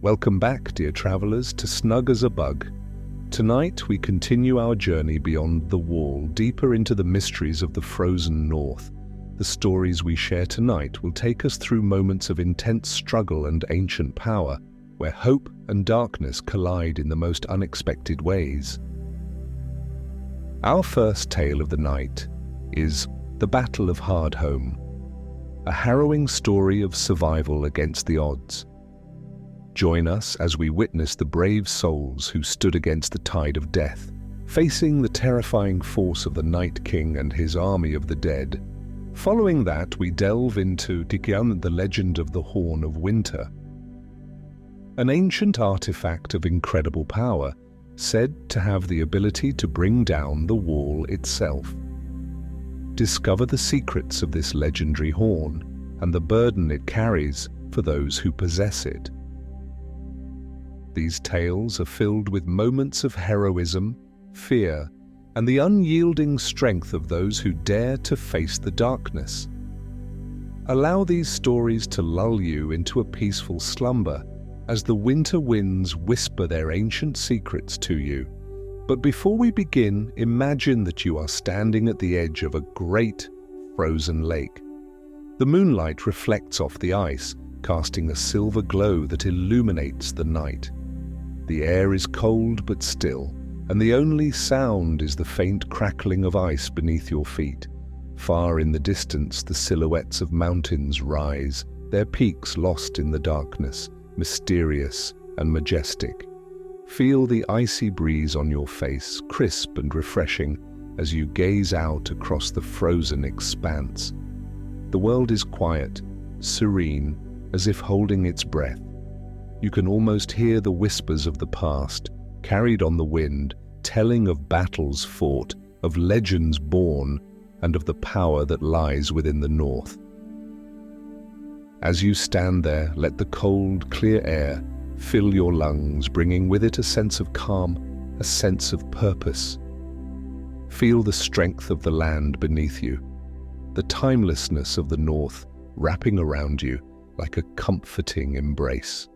Welcome back, dear travelers, to Snug as a Bug. Tonight we continue our journey beyond the wall, deeper into the mysteries of the frozen north. The stories we share tonight will take us through moments of intense struggle and ancient power, where hope and darkness collide in the most unexpected ways. Our first tale of the night is the Battle of Hardhome, a harrowing story of survival against the odds. Join us as we witness the brave souls who stood against the tide of death, facing the terrifying force of the Night King and his army of the dead. Following that, we delve into the legend of the Horn of Winter, an ancient artifact of incredible power, said to have the ability to bring down the wall itself. Discover the secrets of this legendary horn and the burden it carries for those who possess it. These tales are filled with moments of heroism, fear, and the unyielding strength of those who dare to face the darkness. Allow these stories to lull you into a peaceful slumber as the winter winds whisper their ancient secrets to you. But before we begin, imagine that you are standing at the edge of a great frozen lake. The moonlight reflects off the ice, casting a silver glow that illuminates the night. The air is cold but still, and the only sound is the faint crackling of ice beneath your feet. Far in the distance, the silhouettes of mountains rise, their peaks lost in the darkness, mysterious and majestic. Feel the icy breeze on your face, crisp and refreshing, as you gaze out across the frozen expanse. The world is quiet, serene, as if holding its breath. You can almost hear the whispers of the past, carried on the wind, telling of battles fought, of legends born, and of the power that lies within the north. As you stand there, let the cold, clear air fill your lungs, bringing with it a sense of calm, a sense of purpose. Feel the strength of the land beneath you, the timelessness of the north wrapping around you like a comforting embrace.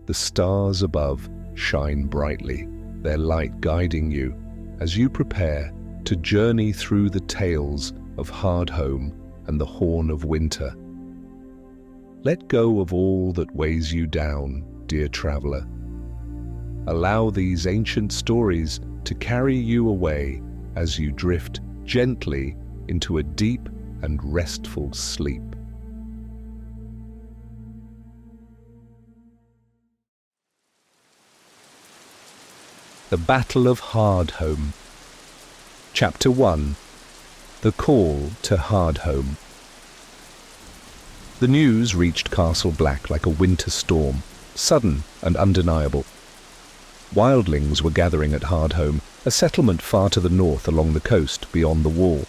The stars above shine brightly, their light guiding you as you prepare to journey through the tales of Hardhome and the Horn of Winter. Let go of all that weighs you down, dear traveler. Allow these ancient stories to carry you away as you drift gently into a deep and restful sleep. The Battle of Hardhome. Chapter 1. The Call to Hardhome. The news reached Castle Black like a winter storm, sudden and undeniable. Wildlings were gathering at Hardhome, a settlement far to the north along the coast beyond the wall.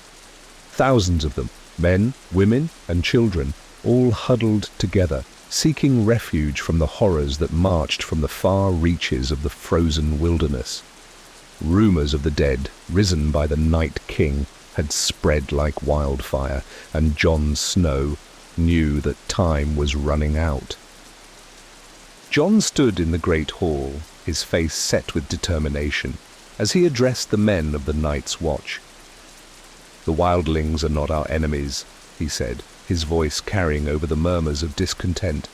Thousands of them, men, women, and children, all huddled together, seeking refuge from the horrors that marched from the far reaches of the frozen wilderness. Rumors of the dead, risen by the Night King, had spread like wildfire, and Jon Snow knew that time was running out. Jon stood in the great hall, his face set with determination, as he addressed the men of the Night's Watch. "The wildlings are not our enemies," he said, his voice carrying over the murmurs of discontent.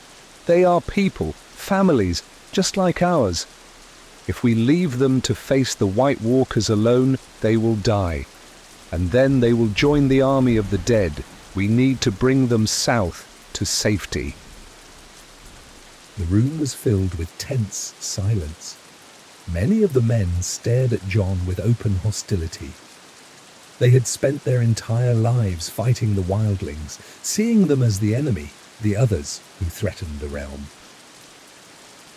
"They are people, families, just like ours. If we leave them to face the White Walkers alone, they will die. And then they will join the army of the dead. We need to bring them south to safety." The room was filled with tense silence. Many of the men stared at Jon with open hostility. They had spent their entire lives fighting the wildlings, seeing them as the enemy, the others who threatened the realm.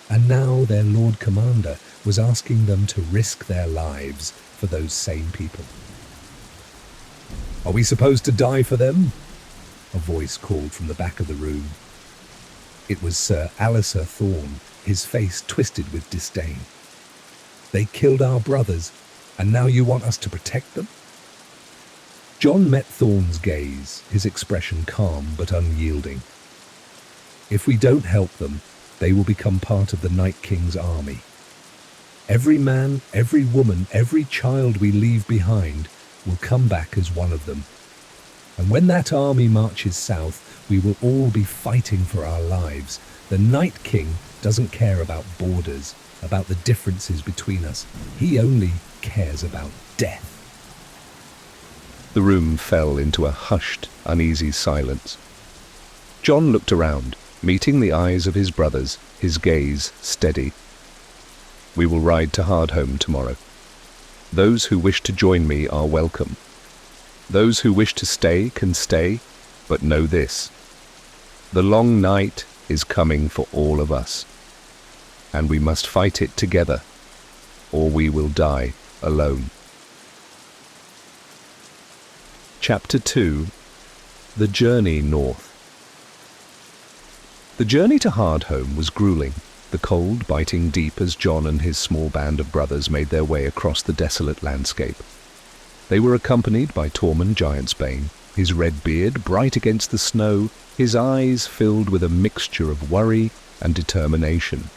And now their Lord Commander was asking them to risk their lives for those same people. "Are we supposed to die for them?" a voice called from the back of the room. It was Sir Alistair Thorne, his face twisted with disdain. "They killed our brothers, and now you want us to protect them?" Jon met Thorne's gaze, his expression calm but unyielding. "If we don't help them, They will become part of the Night King's army. Every man, every woman, every child we leave behind will come back as one of them. And when that army marches south, we will all be fighting for our lives. The Night King doesn't care about borders, about the differences between us. He only cares about death. The room fell into a hushed, uneasy silence. Jon looked around, meeting the eyes of his brothers, his gaze steady. We will ride to Hardhome tomorrow. Those who wish to join me are welcome. Those who wish to stay can stay, but know this: the long night is coming for all of us, and we must fight it together, or we will die alone. Chapter 2: The Journey North. The journey to Hardhome was grueling, the cold biting deep as Jon and his small band of brothers made their way across the desolate landscape. They were accompanied by Tormund Giantsbane, his red beard bright against the snow, his eyes filled with a mixture of worry and determination.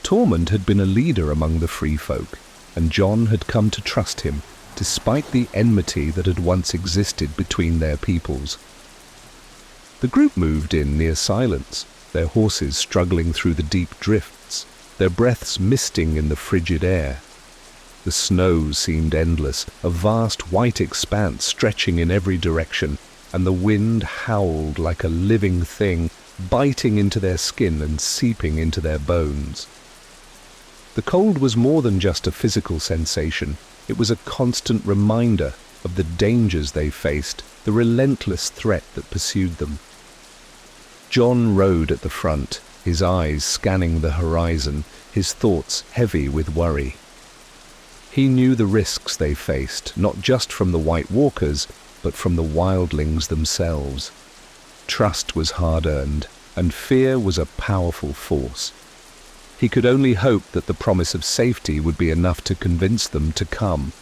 Tormund had been a leader among the free folk, and Jon had come to trust him, despite the enmity that had once existed between their peoples. The group moved in near silence, their horses struggling through the deep drifts, their breaths misting in the frigid air. The snow seemed endless, a vast white expanse stretching in every direction, and the wind howled like a living thing, biting into their skin and seeping into their bones. The cold was more than just a physical sensation. It was a constant reminder of the dangers they faced, the relentless threat that pursued them. Jon rode at the front, his eyes scanning the horizon, his thoughts heavy with worry. He knew the risks they faced, not just from the White Walkers, but from the wildlings themselves. Trust was hard-earned, and fear was a powerful force. He could only hope that the promise of safety would be enough to convince them to come.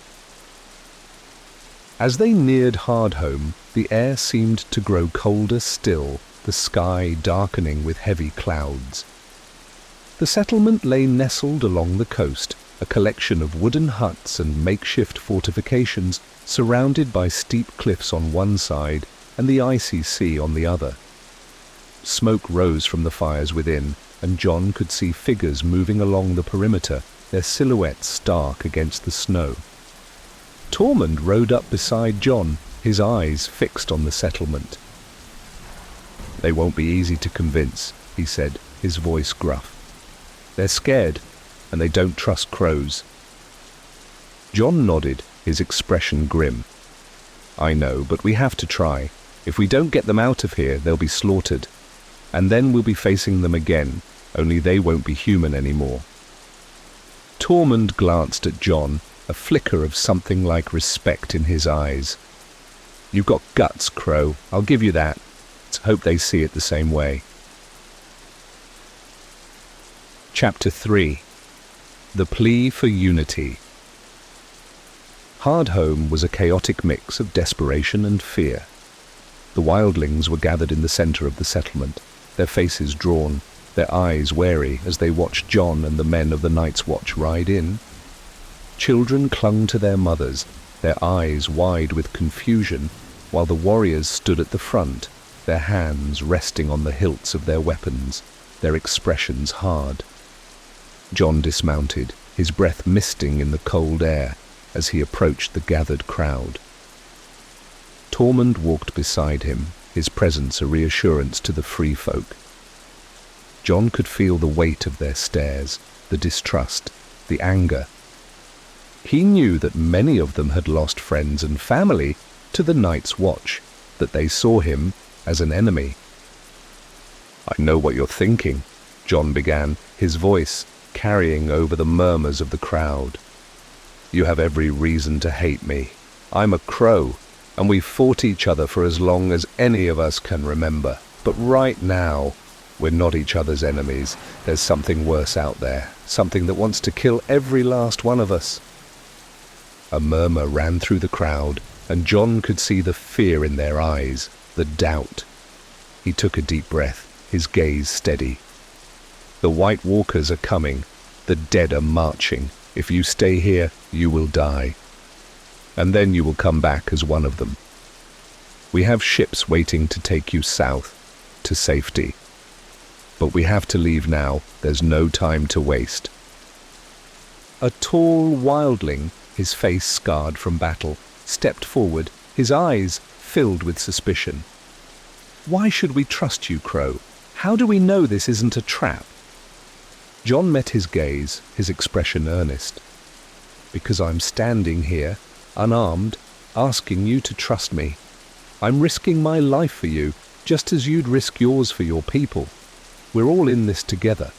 As they neared Hardhome, the air seemed to grow colder still, the sky darkening with heavy clouds. The settlement lay nestled along the coast, a collection of wooden huts and makeshift fortifications surrounded by steep cliffs on one side and the icy sea on the other. Smoke rose from the fires within, and Jon could see figures moving along the perimeter, their silhouettes stark against the snow. Tormund rode up beside Jon, his eyes fixed on the settlement. "They won't be easy to convince," he said, his voice gruff. "They're scared, and they don't trust crows." Jon nodded, his expression grim. "I know, but we have to try. If we don't get them out of here, they'll be slaughtered. And then we'll be facing them again, only they won't be human anymore." Tormund glanced at Jon, a flicker of something like respect in his eyes. "You've got guts, Crow. I'll give you that. Let's hope they see it the same way." Chapter 3: The Plea for Unity. Hardhome was a chaotic mix of desperation and fear. The wildlings were gathered in the center of the settlement, their faces drawn, their eyes wary as they watched Jon and the men of the Night's Watch ride in. Children clung to their mothers, their eyes wide with confusion, while the warriors stood at the front, their hands resting on the hilts of their weapons, their expressions hard. Jon dismounted, his breath misting in the cold air as he approached the gathered crowd. Tormund walked beside him, his presence a reassurance to the free folk. Jon could feel the weight of their stares, the distrust, the anger. He knew that many of them had lost friends and family to the Night's Watch, that they saw him as an enemy. "I know what you're thinking," Jon began, his voice carrying over the murmurs of the crowd. "You have every reason to hate me. I'm a crow, and we've fought each other for as long as any of us can remember. But right now, we're not each other's enemies. There's something worse out there, something that wants to kill every last one of us." A murmur ran through the crowd, and Jon could see the fear in their eyes, the doubt. He took a deep breath, his gaze steady. The White Walkers are coming. The dead are marching. If you stay here, you will die. And then you will come back as one of them. We have ships waiting to take you south, to safety. But we have to leave now. There's no time to waste. A tall wildling, his face scarred from battle, stepped forward, his eyes filled with suspicion. Why should we trust you, Crow? How do we know this isn't a trap? Jon met his gaze, his expression earnest. Because I'm standing here, unarmed, asking you to trust me. I'm risking my life for you, just as you'd risk yours for your people. We're all in this together.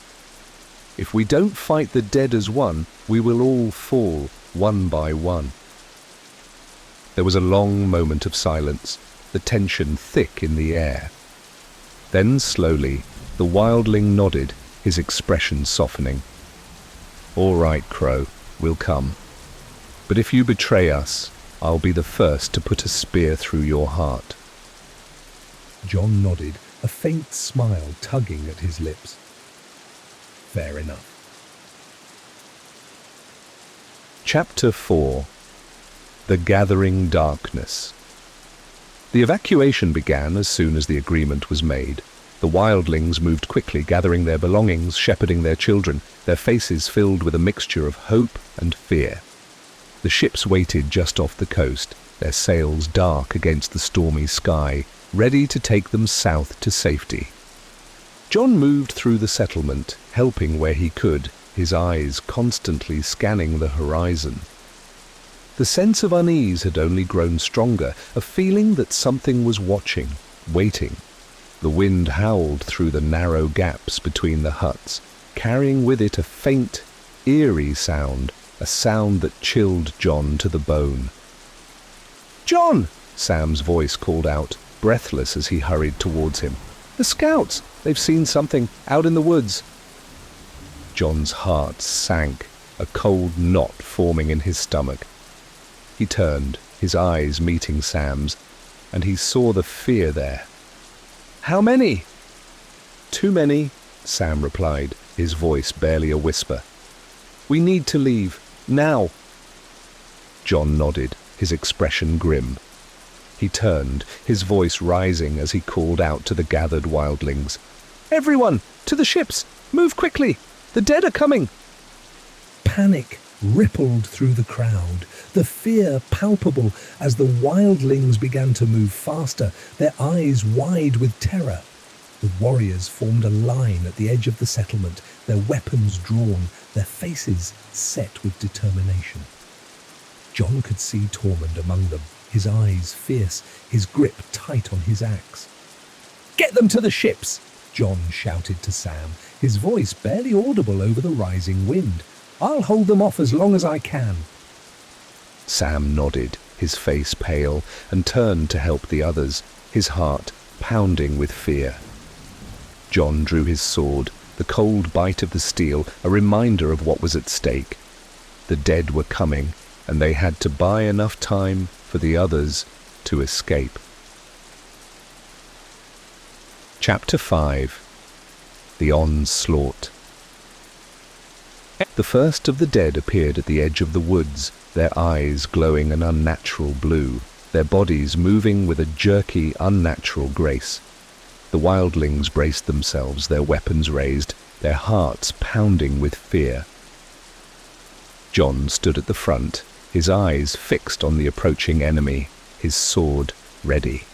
If we don't fight the dead as one, we will all fall, one by one. There was a long moment of silence, the tension thick in the air. Then slowly, the wildling nodded, his expression softening. All right, Crow, we'll come. But if you betray us, I'll be the first to put a spear through your heart. Jon nodded, a faint smile tugging at his lips. Fair enough. Chapter 4. The Gathering Darkness. The evacuation began as soon as the agreement was made. The wildlings moved quickly, gathering their belongings, shepherding their children, their faces filled with a mixture of hope and fear. The ships waited just off the coast, their sails dark against the stormy sky, ready to take them south to safety. Jon moved through the settlement, helping where he could, his eyes constantly scanning the horizon. The sense of unease had only grown stronger, a feeling that something was watching, waiting. The wind howled through the narrow gaps between the huts, carrying with it a faint, eerie sound, a sound that chilled Jon to the bone. "Jon!" Sam's voice called out, breathless as he hurried towards him. "The scouts! They've seen something out in the woods." Jon's heart sank, a cold knot forming in his stomach. He turned, his eyes meeting Sam's, and he saw the fear there. "How many?" "Too many," Sam replied, his voice barely a whisper. "We need to leave, now." Jon nodded, his expression grim. He turned, his voice rising as he called out to the gathered wildlings. "Everyone, to the ships! Move quickly! The dead are coming!" Panic rippled through the crowd, the fear palpable as the wildlings began to move faster, their eyes wide with terror. The warriors formed a line at the edge of the settlement, their weapons drawn, their faces set with determination. Jon could see Tormund among them, his eyes fierce, his grip tight on his axe. "Get them to the ships!" Jon shouted to Sam, his voice barely audible over the rising wind. "I'll hold them off as long as I can." Sam nodded, his face pale, and turned to help the others, his heart pounding with fear. Jon drew his sword, the cold bite of the steel a reminder of what was at stake. The dead were coming, and they had to buy enough time for the others to escape. Chapter 5. The Onslaught. The first of the dead appeared at the edge of the woods, their eyes glowing an unnatural blue, their bodies moving with a jerky, unnatural grace. The wildlings braced themselves, their weapons raised, their hearts pounding with fear. Jon stood at the front, his eyes fixed on the approaching enemy, his sword ready.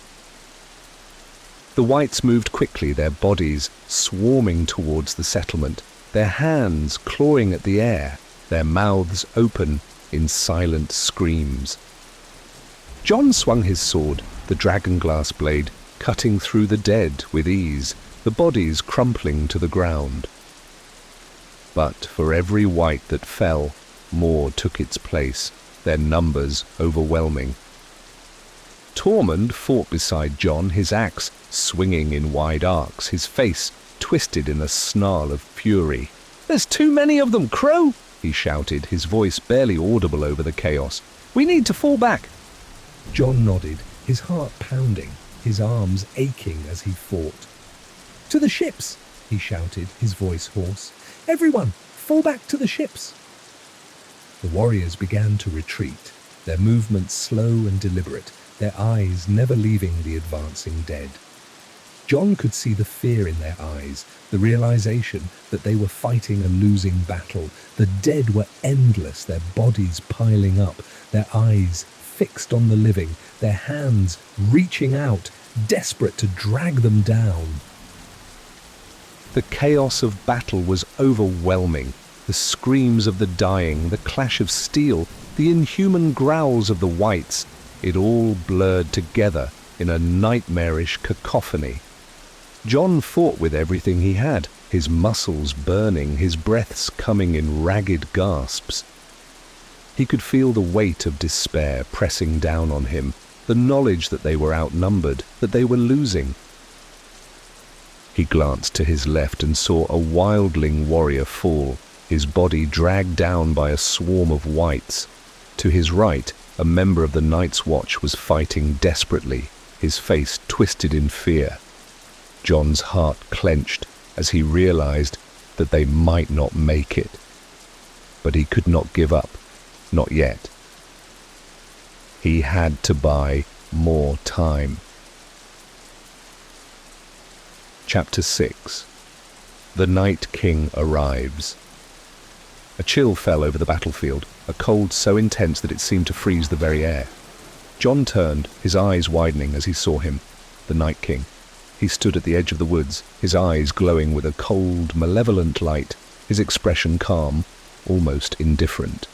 The whites moved quickly, their bodies swarming towards the settlement, their hands clawing at the air, their mouths open in silent screams. Jon swung his sword, the dragonglass blade cutting through the dead with ease, the bodies crumpling to the ground. But for every white that fell, more took its place, their numbers overwhelming. Tormund fought beside Jon, his axe swinging in wide arcs, his face twisted in a snarl of fury. "There's too many of them, Crow!" he shouted, his voice barely audible over the chaos. "We need to fall back." Jon nodded, his heart pounding, his arms aching as he fought. "To the ships!" he shouted, his voice hoarse. "Everyone, fall back to the ships!" The warriors began to retreat, their movements slow and deliberate, their eyes never leaving the advancing dead. Jon could see the fear in their eyes, the realization that they were fighting a losing battle. The dead were endless, their bodies piling up, their eyes fixed on the living, their hands reaching out, desperate to drag them down. The chaos of battle was overwhelming. The screams of the dying, the clash of steel, the inhuman growls of the whites, it all blurred together in a nightmarish cacophony. Jon fought with everything he had, his muscles burning, his breaths coming in ragged gasps. He could feel the weight of despair pressing down on him, the knowledge that they were outnumbered, that they were losing. He glanced to his left and saw a wildling warrior fall, his body dragged down by a swarm of whites. To his right, a member of the Night's Watch was fighting desperately, his face twisted in fear. Jon's heart clenched as he realized that they might not make it. But he could not give up, not yet. He had to buy more time. Chapter 6. The Night King arrives. A chill fell over the battlefield, a cold so intense that it seemed to freeze the very air. Jon turned, his eyes widening as he saw him, the Night King. He stood at the edge of the woods, his eyes glowing with a cold, malevolent light, his expression calm, almost indifferent.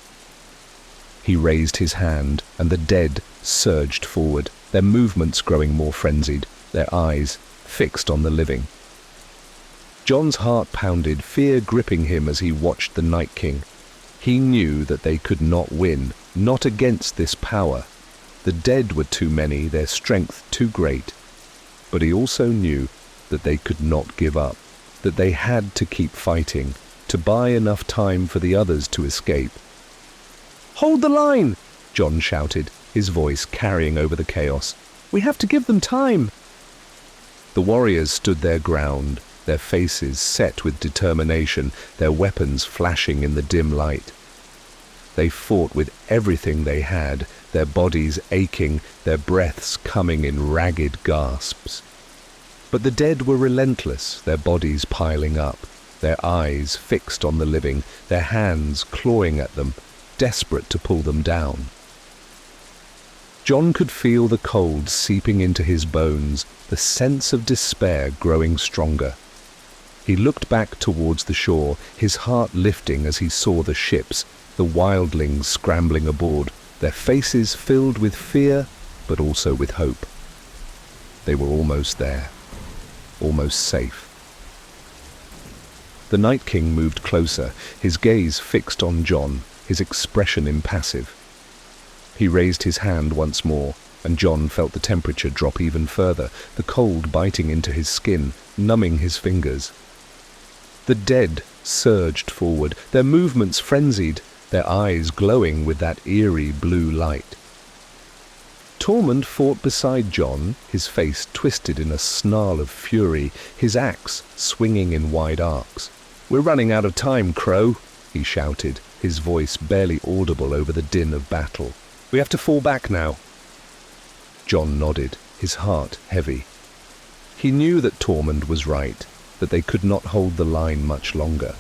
He raised his hand, and the dead surged forward, their movements growing more frenzied, their eyes fixed on the living. Jon's heart pounded, fear gripping him as he watched the Night King. He knew that they could not win, not against this power. The dead were too many, their strength too great. But he also knew that they could not give up, that they had to keep fighting, to buy enough time for the others to escape. "Hold the line!" Jon shouted, his voice carrying over the chaos. "We have to give them time!" The warriors stood their ground, their faces set with determination, their weapons flashing in the dim light. They fought with everything they had, their bodies aching, their breaths coming in ragged gasps. But the dead were relentless, their bodies piling up, their eyes fixed on the living, their hands clawing at them, desperate to pull them down. Jon could feel the cold seeping into his bones, the sense of despair growing stronger. He looked back towards the shore, his heart lifting as he saw the ships, the wildlings scrambling aboard, their faces filled with fear, but also with hope. They were almost there, almost safe. The Night King moved closer, his gaze fixed on Jon, his expression impassive. He raised his hand once more, and Jon felt the temperature drop even further, the cold biting into his skin, numbing his fingers. The dead surged forward, their movements frenzied, their eyes glowing with that eerie blue light. Tormund fought beside Jon, his face twisted in a snarl of fury, his axe swinging in wide arcs. "We're running out of time, Crow," he shouted, his voice barely audible over the din of battle. "We have to fall back now." Jon nodded, his heart heavy. He knew that Tormund was right, that they could not hold the line much longer.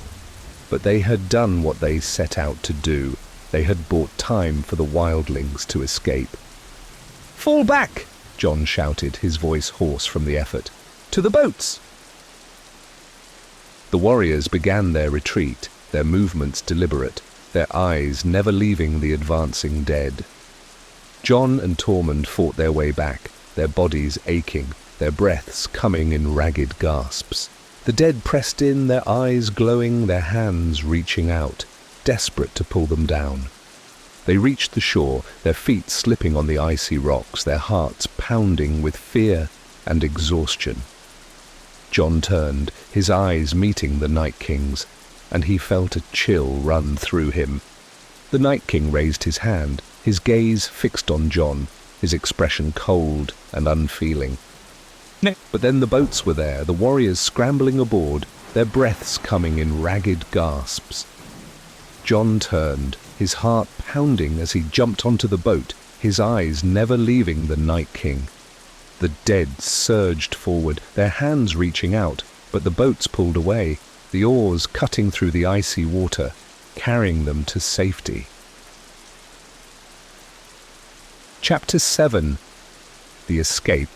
But they had done what they set out to do. They had bought time for the wildlings to escape. "Fall back!" Jon shouted, his voice hoarse from the effort. "To the boats!" The warriors began their retreat, their movements deliberate, their eyes never leaving the advancing dead. Jon and Tormund fought their way back, their bodies aching, their breaths coming in ragged gasps. The dead pressed in, their eyes glowing, their hands reaching out, desperate to pull them down. They reached the shore, their feet slipping on the icy rocks, their hearts pounding with fear and exhaustion. Jon turned, his eyes meeting the Night King's, and he felt a chill run through him. The Night King raised his hand, his gaze fixed on Jon, his expression cold and unfeeling. But then the boats were there, the warriors scrambling aboard, their breaths coming in ragged gasps. Jon turned, his heart pounding as he jumped onto the boat, his eyes never leaving the Night King. The dead surged forward, their hands reaching out, but the boats pulled away, the oars cutting through the icy water, carrying them to safety. Chapter 7. The Escape.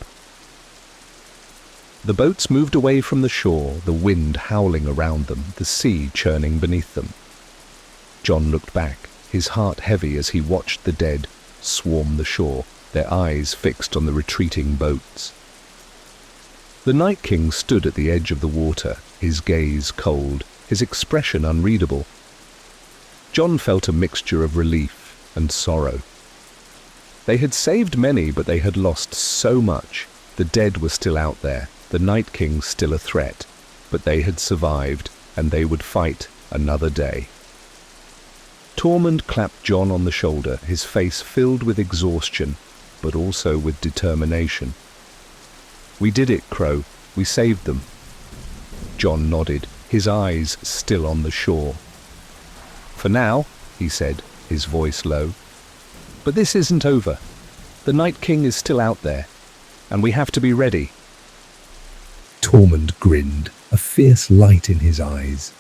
The boats moved away from the shore, the wind howling around them, the sea churning beneath them. Jon looked back, his heart heavy as he watched the dead swarm the shore, their eyes fixed on the retreating boats. The Night King stood at the edge of the water, his gaze cold, his expression unreadable. Jon felt a mixture of relief and sorrow. They had saved many, but they had lost so much. The dead were still out there, the Night King still a threat, but they had survived, and they would fight another day. Tormund clapped Jon on the shoulder, his face filled with exhaustion, but also with determination. "We did it, Crow. We saved them." Jon nodded, his eyes still on the shore. "For now," he said, his voice low. "But this isn't over. The Night King is still out there, and we have to be ready." Tormund grinned, a fierce light in his eyes.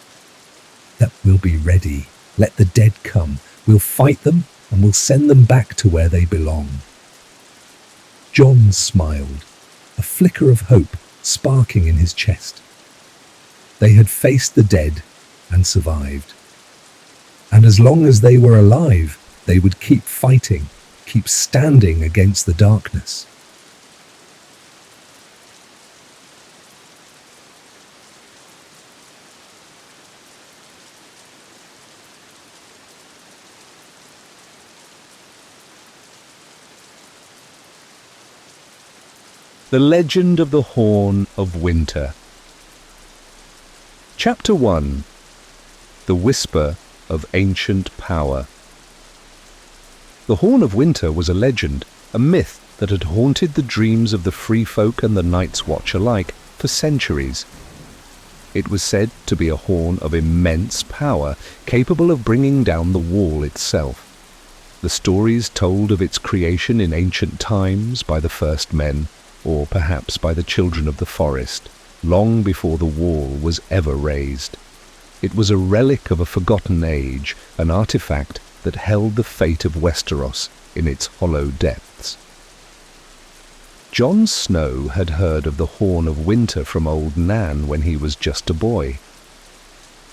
"That we'll be ready. Let the dead come. We'll fight them, and we'll send them back to where they belong." Jon smiled, a flicker of hope sparking in his chest. They had faced the dead and survived. And as long as they were alive, they would keep fighting, keep standing against the darkness. The Legend of the Horn of Winter. Chapter 1. The Whisper of Ancient Power. The Horn of Winter was a legend, a myth that had haunted the dreams of the free folk and the Night's Watch alike for centuries. It was said to be a horn of immense power, capable of bringing down the wall itself. The stories told of its creation in ancient times by the first men, or perhaps by the children of the forest, long before the wall was ever raised. It was a relic of a forgotten age, an artifact that held the fate of Westeros in its hollow depths. Jon Snow had heard of the Horn of Winter from old Nan when he was just a boy.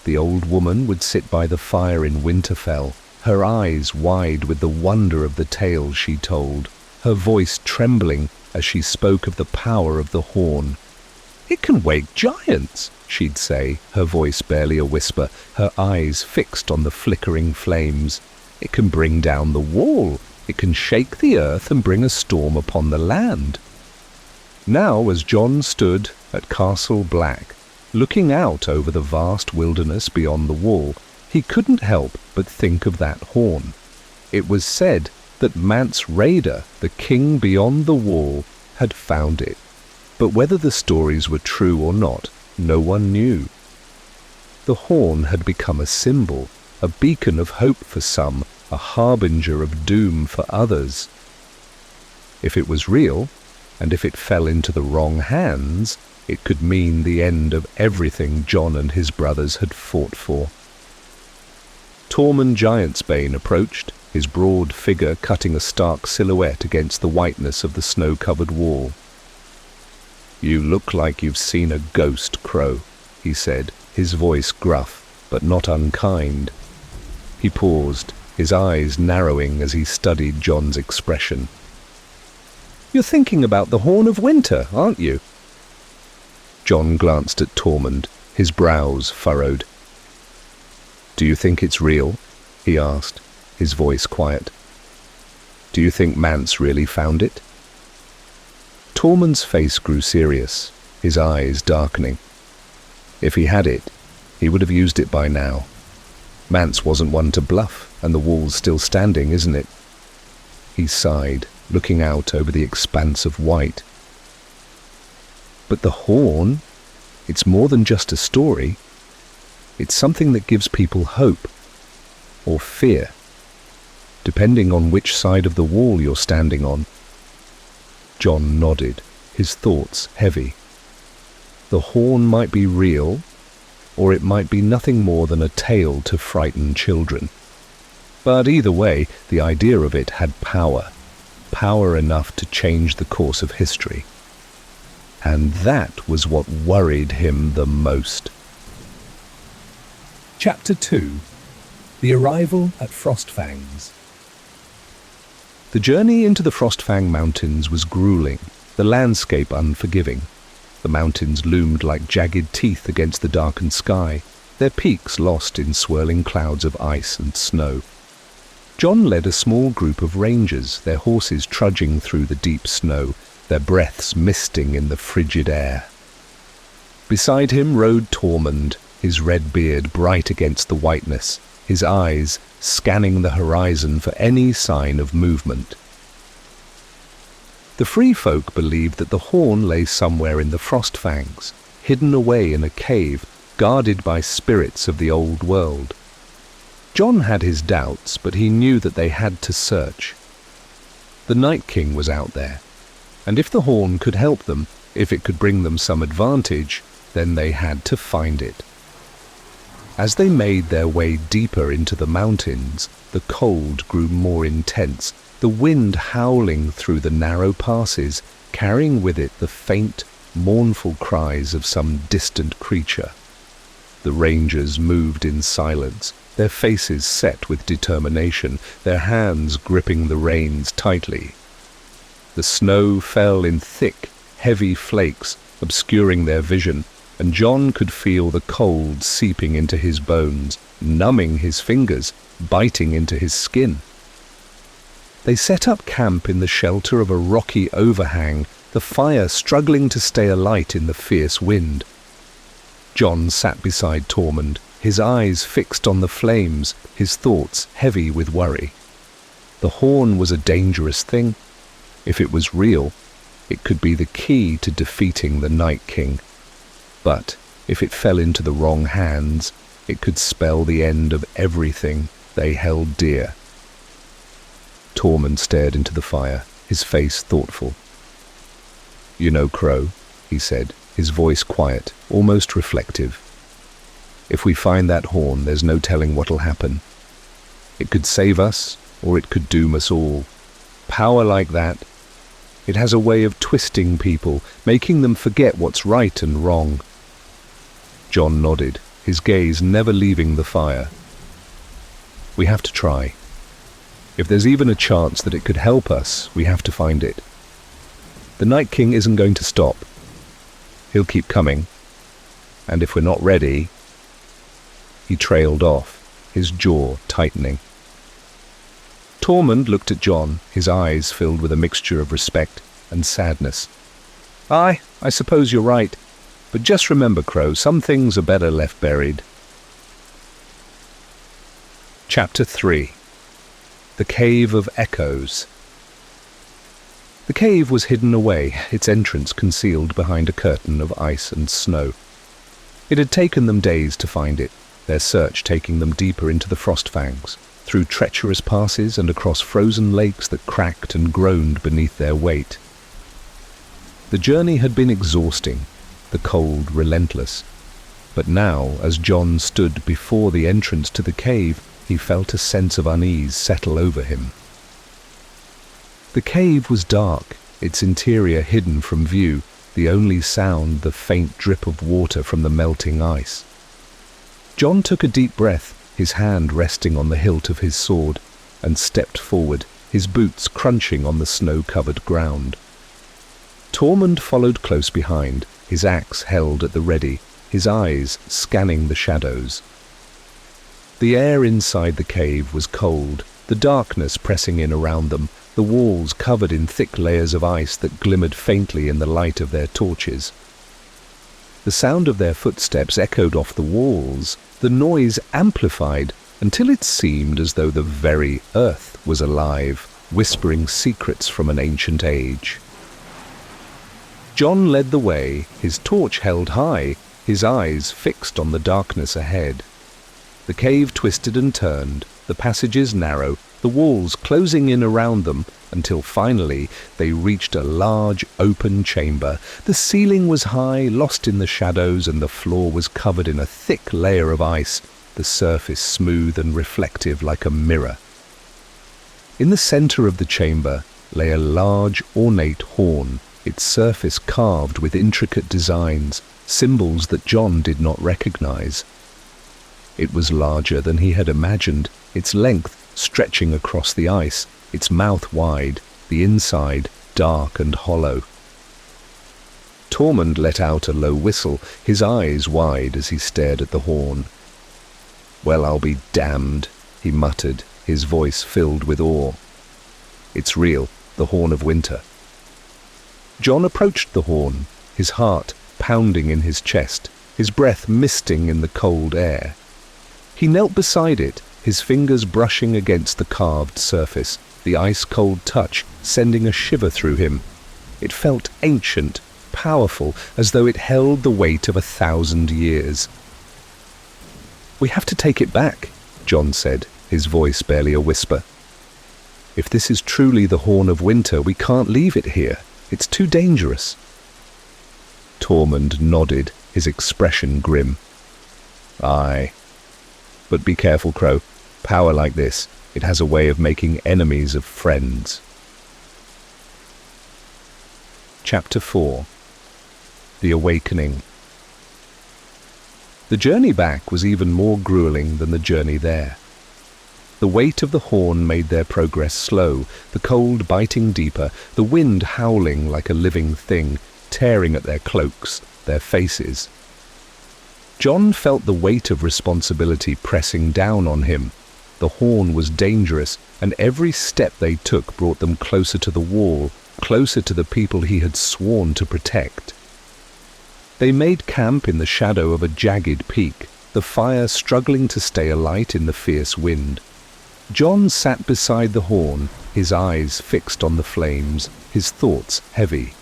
The old woman would sit by the fire in Winterfell, her eyes wide with the wonder of the tales she told, her voice trembling as she spoke of the power of the horn. "It can wake giants," she'd say, her voice barely a whisper, her eyes fixed on the flickering flames. "It can bring down the wall. It can shake the earth and bring a storm upon the land." Now, as Jon stood at Castle Black, looking out over the vast wilderness beyond the wall, he couldn't help but think of that horn. It was said that Mance Rayder, the king beyond the wall, had found it. But whether the stories were true or not, no one knew. The horn had become a symbol, a beacon of hope for some, a harbinger of doom for others. If it was real, and if it fell into the wrong hands, it could mean the end of everything Jon and his brothers had fought for. Tormund Giantsbane approached, his broad figure cutting a stark silhouette against the whiteness of the snow-covered wall. "You look like you've seen a ghost, Crow," he said, his voice gruff, but not unkind. He paused, his eyes narrowing as he studied Jon's expression. "You're thinking about the Horn of Winter, aren't you?" Jon glanced at Tormund, his brows furrowed. "Do you think it's real?" he asked, his voice quiet. "Do you think Mance really found it?" Tormund's face grew serious, his eyes darkening. If he had it, he would have used it by now. Mance wasn't one to bluff, and the wall's still standing, isn't it? He sighed, looking out over the expanse of white. "But the horn? It's more than just a story. It's something that gives people hope or fear, depending on which side of the wall you're standing on. John nodded, his thoughts heavy. The horn might be real, or it might be nothing more than a tale to frighten children. But either way, the idea of it had power enough to change the course of history. And that was what worried him the most. Chapter 2. The Arrival at Frostfangs. The journey into the Frostfang Mountains was grueling, the landscape unforgiving. The mountains loomed like jagged teeth against the darkened sky, their peaks lost in swirling clouds of ice and snow. John led a small group of rangers, their horses trudging through the deep snow, their breaths misting in the frigid air. Beside him rode Tormund, his red beard bright against the whiteness, his eyes scanning the horizon for any sign of movement. The free folk believed that the horn lay somewhere in the Frostfangs, hidden away in a cave, guarded by spirits of the old world. John had his doubts, but he knew that they had to search. The Night King was out there, and if the horn could help them, if it could bring them some advantage, then they had to find it. As they made their way deeper into the mountains, the cold grew more intense, the wind howling through the narrow passes, carrying with it the faint, mournful cries of some distant creature. The rangers moved in silence, their faces set with determination, their hands gripping the reins tightly. The snow fell in thick, heavy flakes, obscuring their vision, and John could feel the cold seeping into his bones, numbing his fingers, biting into his skin. They set up camp in the shelter of a rocky overhang, the fire struggling to stay alight in the fierce wind. John sat beside Tormund, his eyes fixed on the flames, his thoughts heavy with worry. The horn was a dangerous thing. If it was real, it could be the key to defeating the Night King. But if it fell into the wrong hands, it could spell the end of everything they held dear. Tormund stared into the fire, his face thoughtful. "You know, Crow," he said, his voice quiet, almost reflective. "If we find that horn, there's no telling what'll happen. It could save us, or it could doom us all. Power like that, it has a way of twisting people, making them forget what's right and wrong." John nodded, his gaze never leaving the fire. "We have to try. If there's even a chance that it could help us, we have to find it. The Night King isn't going to stop. He'll keep coming. And if we're not ready..." He trailed off, his jaw tightening. Tormund looked at John, his eyes filled with a mixture of respect and sadness. "I suppose you're right. But just remember, Crow, some things are better left buried." Chapter 3. The Cave of Echoes. The cave was hidden away, its entrance concealed behind a curtain of ice and snow. It had taken them days to find it, their search taking them deeper into the Frostfangs, through treacherous passes and across frozen lakes that cracked and groaned beneath their weight. The journey had been exhausting, the cold relentless. But now, as John stood before the entrance to the cave, he felt a sense of unease settle over him. The cave was dark, its interior hidden from view, the only sound the faint drip of water from the melting ice. John took a deep breath, his hand resting on the hilt of his sword, and stepped forward, his boots crunching on the snow-covered ground. Tormund followed close behind, his axe held at the ready, his eyes scanning the shadows. The air inside the cave was cold, the darkness pressing in around them, the walls covered in thick layers of ice that glimmered faintly in the light of their torches. The sound of their footsteps echoed off the walls, the noise amplified until it seemed as though the very earth was alive, whispering secrets from an ancient age. John led the way, his torch held high, his eyes fixed on the darkness ahead. The cave twisted and turned, the passages narrow, the walls closing in around them, until finally they reached a large open chamber. The ceiling was high, lost in the shadows, and the floor was covered in a thick layer of ice, the surface smooth and reflective like a mirror. In the center of the chamber lay a large, ornate horn, its surface carved with intricate designs, symbols that John did not recognize. It was larger than he had imagined, its length stretching across the ice, its mouth wide, the inside dark and hollow. Tormund let out a low whistle, his eyes wide as he stared at the horn. "Well, I'll be damned," he muttered, his voice filled with awe. "It's real, the Horn of Winter." John approached the horn, his heart pounding in his chest, his breath misting in the cold air. He knelt beside it, his fingers brushing against the carved surface, the ice-cold touch sending a shiver through him. It felt ancient, powerful, as though it held the weight of 1,000 years. "We have to take it back," John said, his voice barely a whisper. "If this is truly the Horn of Winter, we can't leave it here. It's too dangerous." Tormund nodded, his expression grim. "Aye. But be careful, Crow. Power like this, it has a way of making enemies of friends." Chapter 4. The Awakening. The journey back was even more grueling than the journey there. The weight of the horn made their progress slow, the cold biting deeper, the wind howling like a living thing, tearing at their cloaks, their faces. John felt the weight of responsibility pressing down on him. The horn was dangerous, and every step they took brought them closer to the wall, closer to the people he had sworn to protect. They made camp in the shadow of a jagged peak, the fire struggling to stay alight in the fierce wind. John sat beside the horn, his eyes fixed on the flames, his thoughts heavy.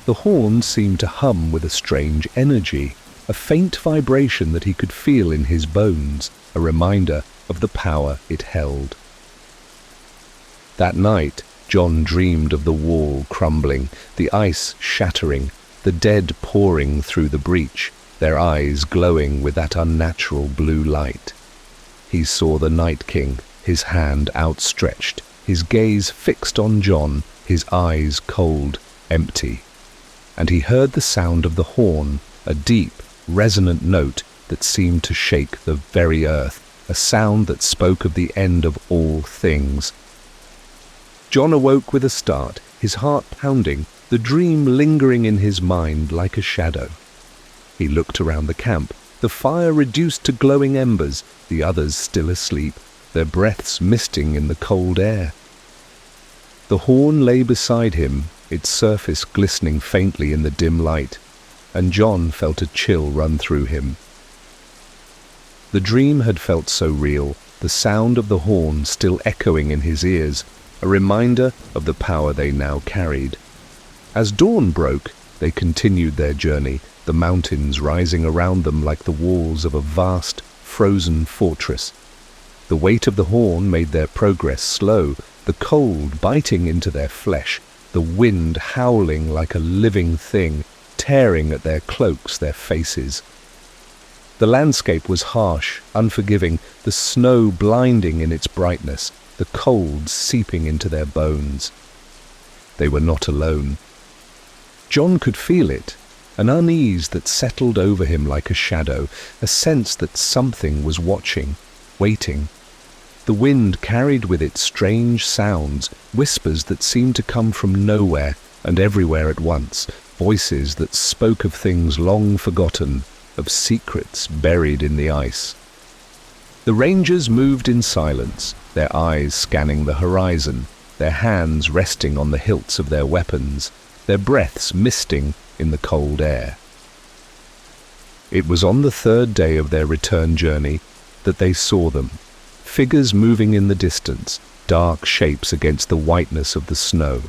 The horn seemed to hum with a strange energy, a faint vibration that he could feel in his bones, a reminder of the power it held. That night, John dreamed of the wall crumbling, the ice shattering, the dead pouring through the breach, their eyes glowing with that unnatural blue light. He saw the Night King, his hand outstretched, his gaze fixed on John, his eyes cold, empty. And he heard the sound of the horn, a deep, resonant note that seemed to shake the very earth, a sound that spoke of the end of all things. John awoke with a start, his heart pounding, the dream lingering in his mind like a shadow. He looked around the camp, the fire reduced to glowing embers, the others still asleep, their breaths misting in the cold air. The horn lay beside him, its surface glistening faintly in the dim light, and John felt a chill run through him. The dream had felt so real, the sound of the horn still echoing in his ears, a reminder of the power they now carried. As dawn broke, they continued their journey, the mountains rising around them like the walls of a vast, frozen fortress. The weight of the horn made their progress slow, the cold biting into their flesh, the wind howling like a living thing, tearing at their cloaks, their faces. The landscape was harsh, unforgiving, the snow blinding in its brightness, the cold seeping into their bones. They were not alone. John could feel it, an unease that settled over him like a shadow, a sense that something was watching, waiting. The wind carried with it strange sounds, whispers that seemed to come from nowhere and everywhere at once, voices that spoke of things long forgotten, of secrets buried in the ice. The rangers moved in silence, their eyes scanning the horizon, their hands resting on the hilts of their weapons, their breaths misting in the cold air. It was on the third day of their return journey that they saw them, figures moving in the distance, dark shapes against the whiteness of the snow.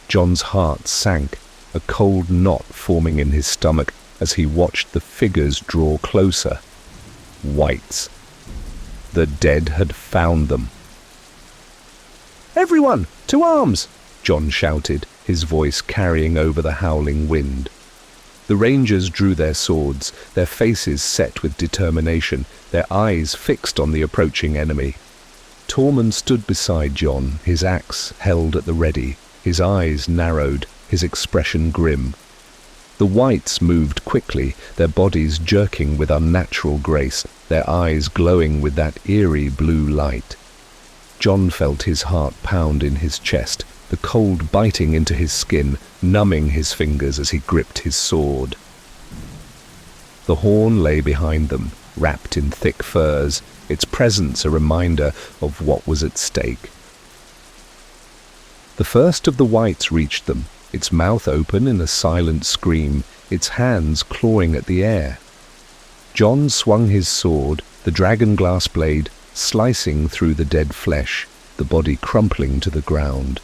John's heart sank, a cold knot forming in his stomach, as he watched the figures draw closer. Whites. The dead had found them. "Everyone, to arms!" Jon shouted, his voice carrying over the howling wind. The rangers drew their swords, their faces set with determination, their eyes fixed on the approaching enemy. Tormund stood beside Jon, his axe held at the ready, his eyes narrowed, his expression grim. The whites moved quickly, their bodies jerking with unnatural grace, their eyes glowing with that eerie blue light. Jon felt his heart pound in his chest, the cold biting into his skin, numbing his fingers as he gripped his sword. The horn lay behind them, wrapped in thick furs, its presence a reminder of what was at stake. The first of the whites reached them, its mouth open in a silent scream, its hands clawing at the air. Jon swung his sword, the dragon-glass blade slicing through the dead flesh, the body crumpling to the ground.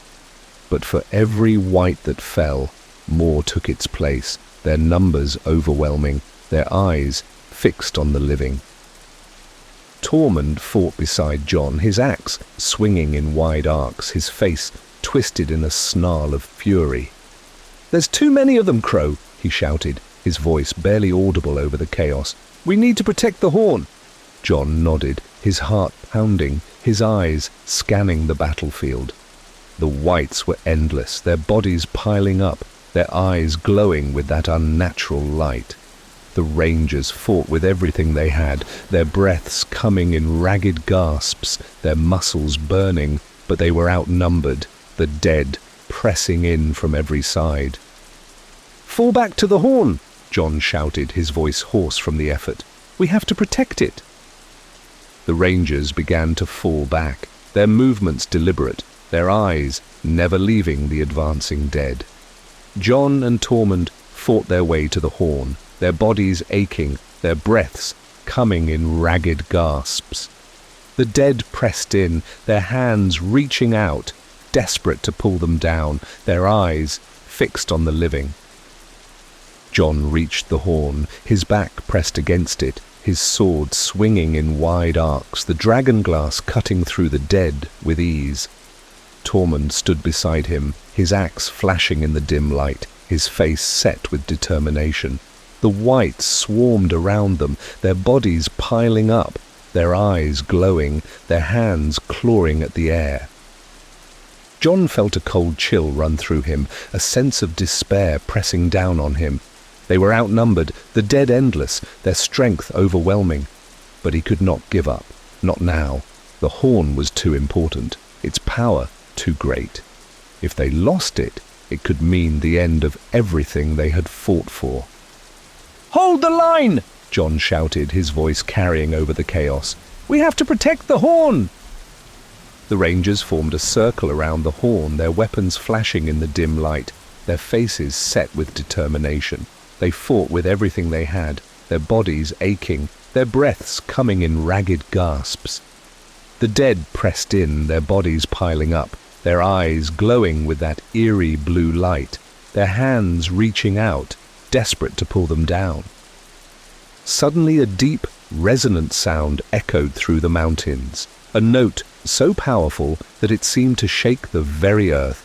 But for every white that fell, more took its place, their numbers overwhelming, their eyes fixed on the living. Tormund fought beside Jon, his axe swinging in wide arcs, his face twisted in a snarl of fury. "There's too many of them, Crow," he shouted, his voice barely audible over the chaos. "We need to protect the horn." Jon nodded, his heart pounding, his eyes scanning the battlefield. The whites were endless, their bodies piling up, their eyes glowing with that unnatural light. The rangers fought with everything they had, their breaths coming in ragged gasps, their muscles burning, but they were outnumbered, the dead pressing in from every side. "Fall back to the horn," Jon shouted, his voice hoarse from the effort. "We have to protect it." The rangers began to fall back, their movements deliberate, their eyes never leaving the advancing dead. Jon and Tormund fought their way to the horn, their bodies aching, their breaths coming in ragged gasps. The dead pressed in, their hands reaching out, desperate to pull them down, their eyes fixed on the living. Jon reached the horn, his back pressed against it, his sword swinging in wide arcs, the dragon-glass cutting through the dead with ease. Tormund stood beside him, his axe flashing in the dim light, his face set with determination. The whites swarmed around them, their bodies piling up, their eyes glowing, their hands clawing at the air. Jon felt a cold chill run through him, a sense of despair pressing down on him. They were outnumbered, the dead endless, their strength overwhelming. But he could not give up, not now. The horn was too important, its power too great. If they lost it, it could mean the end of everything they had fought for. "Hold the line!" Jon shouted, his voice carrying over the chaos. "We have to protect the horn!" The rangers formed a circle around the horn, their weapons flashing in the dim light, their faces set with determination. They fought with everything they had, their bodies aching, their breaths coming in ragged gasps. The dead pressed in, their bodies piling up, their eyes glowing with that eerie blue light, their hands reaching out, desperate to pull them down. Suddenly a deep, resonant sound echoed through the mountains, a note so powerful that it seemed to shake the very earth.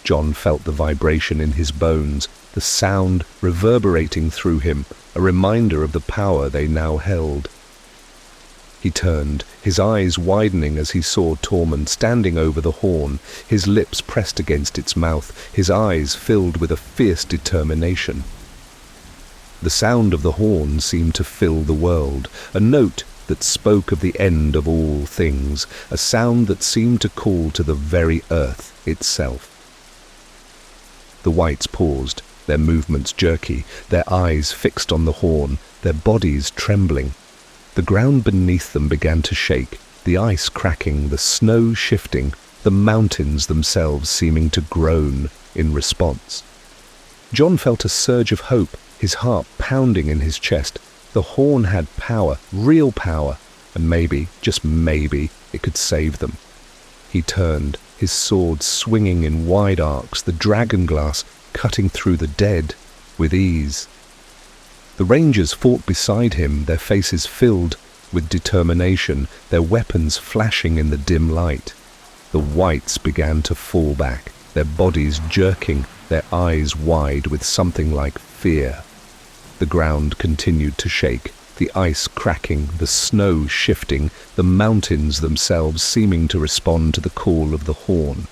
Jon felt the vibration in his bones, the sound reverberating through him, a reminder of the power they now held. He turned, his eyes widening as he saw Tormund standing over the horn, his lips pressed against its mouth, his eyes filled with a fierce determination. The sound of the horn seemed to fill the world, a note that spoke of the end of all things, a sound that seemed to call to the very earth itself. The whites paused, their movements jerky, their eyes fixed on the horn, their bodies trembling. The ground beneath them began to shake, the ice cracking, the snow shifting, the mountains themselves seeming to groan in response. Jon felt a surge of hope, his heart pounding in his chest. The horn had power, real power, and maybe, just maybe, it could save them. He turned, his sword swinging in wide arcs, the dragon glass cutting through the dead with ease. The rangers fought beside him, their faces filled with determination, their weapons flashing in the dim light. The whites began to fall back, their bodies jerking, their eyes wide with something like fear. The ground continued to shake, the ice cracking, the snow shifting, the mountains themselves seeming to respond to the call of the horn.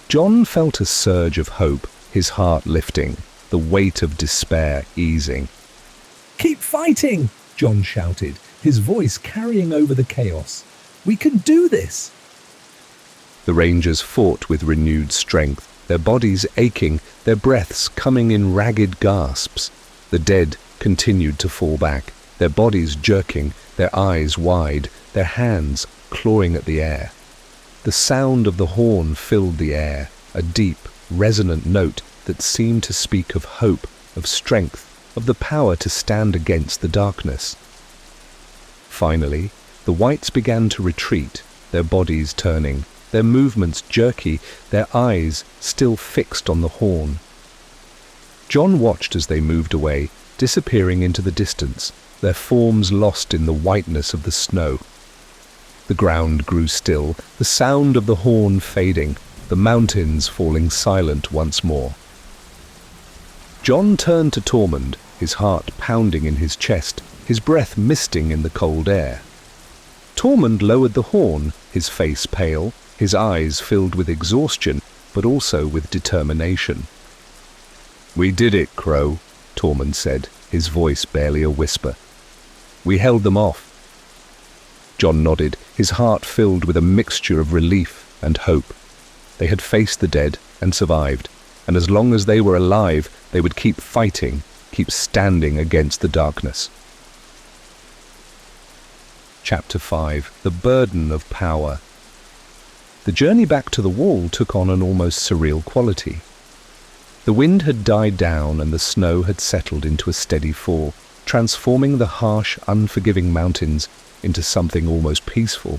Jon felt a surge of hope, his heart lifting, the weight of despair easing. "Keep fighting!" Jon shouted, his voice carrying over the chaos. "We can do this!" The rangers fought with renewed strength, their bodies aching, their breaths coming in ragged gasps. The dead continued to fall back, their bodies jerking, their eyes wide, their hands clawing at the air. The sound of the horn filled the air, a deep, resonant note that seemed to speak of hope, of strength, of the power to stand against the darkness. Finally, the whites began to retreat, their bodies turning, their movements jerky, their eyes still fixed on the horn. Jon watched as they moved away, disappearing into the distance, their forms lost in the whiteness of the snow. The ground grew still, the sound of the horn fading, the mountains falling silent once more. Jon turned to Tormund, his heart pounding in his chest, his breath misting in the cold air. Tormund lowered the horn, his face pale, his eyes filled with exhaustion, but also with determination. "We did it, Crow," Tormund said, his voice barely a whisper. "We held them off." Jon nodded, his heart filled with a mixture of relief and hope. They had faced the dead and survived, and as long as they were alive, they would keep fighting, keep standing against the darkness. Chapter 5. The Burden of Power. The journey back to the wall took on an almost surreal quality. The wind had died down and the snow had settled into a steady fall, transforming the harsh, unforgiving mountains into something almost peaceful.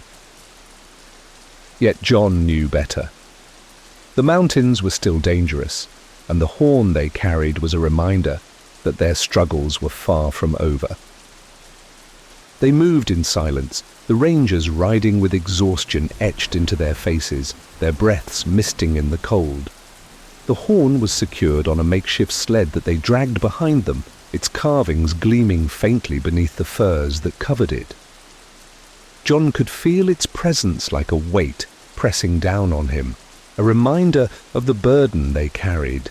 Yet Jon knew better. The mountains were still dangerous, and the horn they carried was a reminder that their struggles were far from over. They moved in silence, the rangers riding with exhaustion etched into their faces, their breaths misting in the cold. The horn was secured on a makeshift sled that they dragged behind them, its carvings gleaming faintly beneath the furs that covered it. Jon could feel its presence like a weight pressing down on him, a reminder of the burden they carried.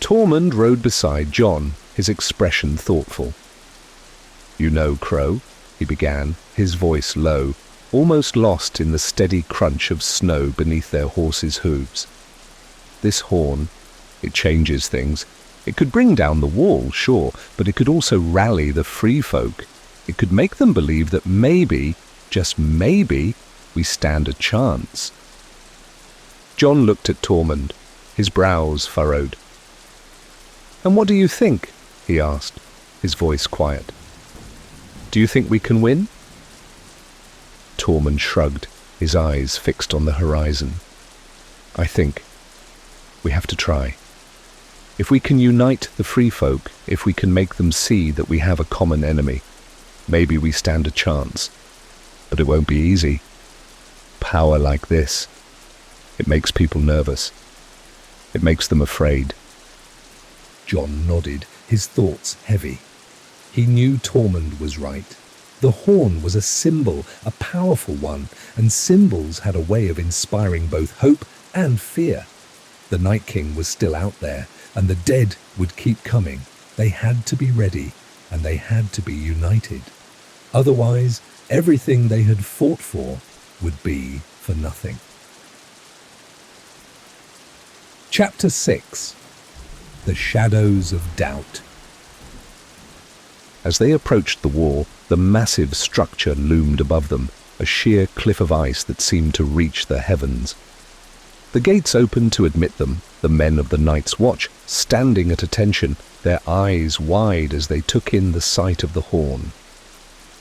Tormund rode beside Jon, his expression thoughtful. "You know, Crow," he began, his voice low, almost lost in the steady crunch of snow beneath their horses' hooves. "This horn, it changes things. It could bring down the wall, sure, but it could also rally the free folk. It could make them believe that maybe, just maybe, we stand a chance." Jon looked at Tormund, his brows furrowed. "And what do you think?" he asked, his voice quiet. "Do you think we can win?" Tormund shrugged, his eyes fixed on the horizon. "I think we have to try. If we can unite the free folk, if we can make them see that we have a common enemy, maybe we stand a chance. But it won't be easy. Power like this, it makes people nervous. It makes them afraid." Jon nodded, his thoughts heavy. He knew Tormund was right. The horn was a symbol, a powerful one, and symbols had a way of inspiring both hope and fear. The Night King was still out there, and the dead would keep coming. They had to be ready, and they had to be united. Otherwise, everything they had fought for would be for nothing. Chapter 6. The Shadows of Doubt. As they approached the wall, the massive structure loomed above them, a sheer cliff of ice that seemed to reach the heavens. The gates opened to admit them, the men of the Night's Watch, standing at attention, their eyes wide as they took in the sight of the horn.